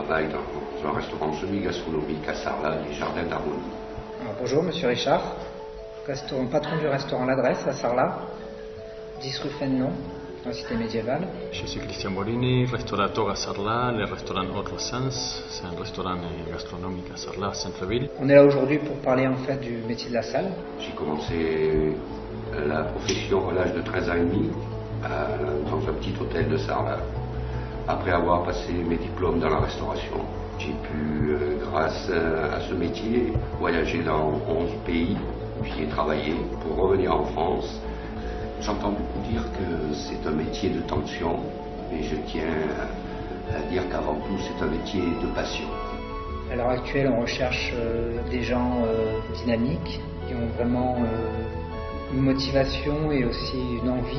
travaille dans un restaurant semi-gastronomique à Sarlat, les Jardins d'Harmonie. Bonjour, monsieur Richard, patron du restaurant L'Adresse à Sarlat, 10 rue Fénelon, dans la cité médiévale. Je suis Christian Morini, restaurateur à Sarlat, le restaurant Haute Renaissance, c'est un restaurant gastronomique à Sarlat, centre-ville. On est là aujourd'hui pour parler en fait du métier de la salle. J'ai commencé la profession à l'âge de 13 ans et demi dans un petit hôtel de Sarlat. Après avoir passé mes diplômes dans la restauration, j'ai pu, grâce à ce métier, voyager dans 11 pays, puis y travailler pour revenir en France. J'entends beaucoup dire que c'est un métier de tension, mais je tiens à dire qu'avant tout, c'est un métier de passion. À l'heure actuelle, on recherche des gens dynamiques, qui ont vraiment une motivation et aussi une envie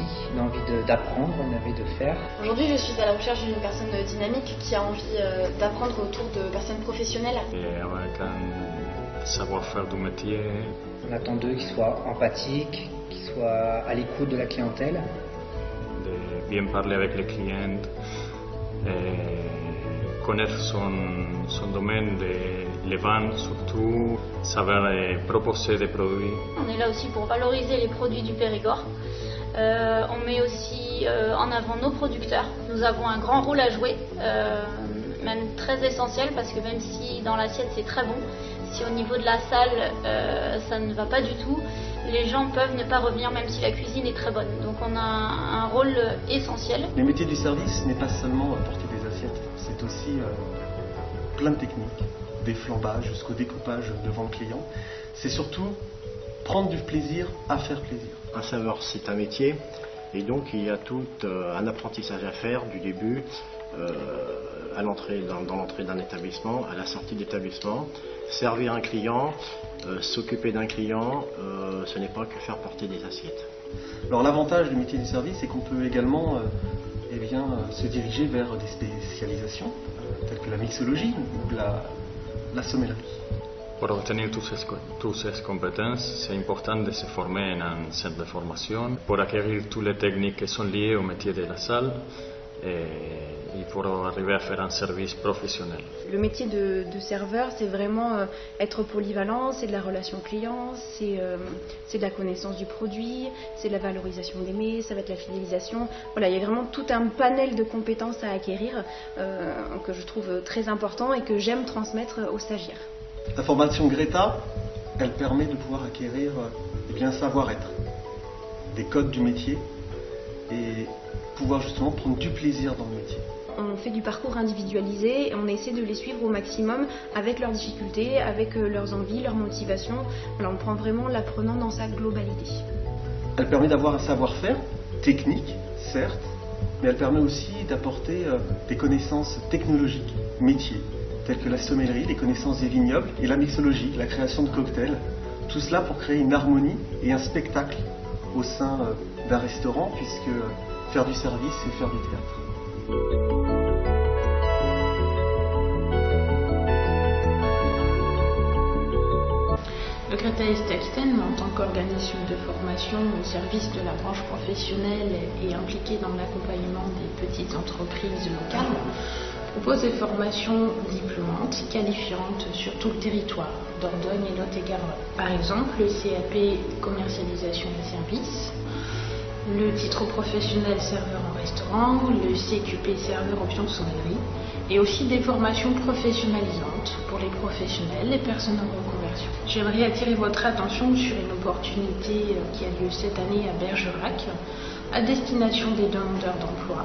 d'apprendre, une envie de faire. Aujourd'hui, je suis à la recherche d'une personne dynamique qui a envie d'apprendre autour de personnes professionnelles. Et avec un savoir-faire du métier. On attend d'eux qu'ils soient empathiques, qu'ils soient à l'écoute de la clientèle. De bien parler avec les clients, connaître son domaine, les ventes surtout, savoir proposer des produits. On est là aussi pour valoriser les produits du Périgord. On met aussi en avant nos producteurs. Nous avons un grand rôle à jouer, même très essentiel, parce que même si dans l'assiette c'est très bon, si au niveau de la salle ça ne va pas du tout, les gens peuvent ne pas revenir même si la cuisine est très bonne. Donc on a un rôle essentiel. Le métier du service n'est pas seulement porter des assiettes, c'est aussi plein de techniques, des flambages jusqu'au découpage devant le client. C'est surtout prendre du plaisir à faire plaisir. Un serveur, c'est un métier, et donc il y a tout un apprentissage à faire du début à l'entrée, dans l'entrée d'un établissement, à la sortie d'établissement. Servir un client, s'occuper d'un client, ce n'est pas que faire porter des assiettes. Alors l'avantage du métier du service, c'est qu'on peut également se diriger vers des spécialisations telles que la mixologie ou la sommellerie. Pour obtenir toutes ces compétences, c'est important de se former en un centre de formation pour acquérir toutes les techniques qui sont liées au métier de la salle et pour arriver à faire un service professionnel. Le métier de serveur, c'est vraiment être polyvalent, c'est de la relation client, c'est de la connaissance du produit, c'est de la valorisation des mets, ça va être la fidélisation. Voilà, il y a vraiment tout un panel de compétences à acquérir que je trouve très important et que j'aime transmettre aux stagiaires. La formation Greta, elle permet de pouvoir acquérir un savoir-être, des codes du métier et pouvoir justement prendre du plaisir dans le métier. On fait du parcours individualisé et on essaie de les suivre au maximum avec leurs difficultés, avec leurs envies, leurs motivations. Voilà, on prend vraiment l'apprenant dans sa globalité. Elle permet d'avoir un savoir-faire technique, certes, mais elle permet aussi d'apporter des connaissances technologiques, métiers, telles que la sommellerie, les connaissances des vignobles et la mixologie, la création de cocktails. Tout cela pour créer une harmonie et un spectacle au sein d'un restaurant, puisque faire du service, c'est faire du théâtre. Le Greta Est Aquitaine, en tant qu'organisme de formation au service de la branche professionnelle et impliqué dans l'accompagnement des petites entreprises locales, propose des formations diplômantes, qualifiantes sur tout le territoire, Dordogne et Lot-et-Garonne. Par exemple, le CAP commercialisation des services, le titre professionnel serveur en restaurant, le CQP serveur option sommellerie, et aussi des formations professionnalisantes pour les professionnels, les personnes en reconversion. J'aimerais attirer votre attention sur une opportunité qui a lieu cette année à Bergerac, à destination des demandeurs d'emploi,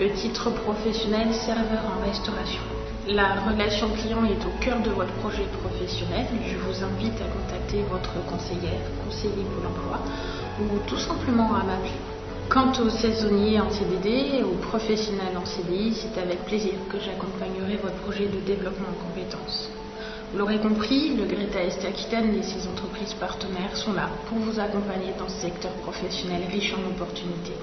le titre professionnel serveur en restauration. La relation client est au cœur de votre projet professionnel. Je vous invite à contacter votre conseiller Pôle emploi ou tout simplement à m'appeler. Quant aux saisonniers en CDD et aux professionnels en CDI, c'est avec plaisir que j'accompagnerai votre projet de développement en compétences. Vous l'aurez compris, le Greta Est Aquitaine et ses entreprises partenaires sont là pour vous accompagner dans ce secteur professionnel riche en opportunités.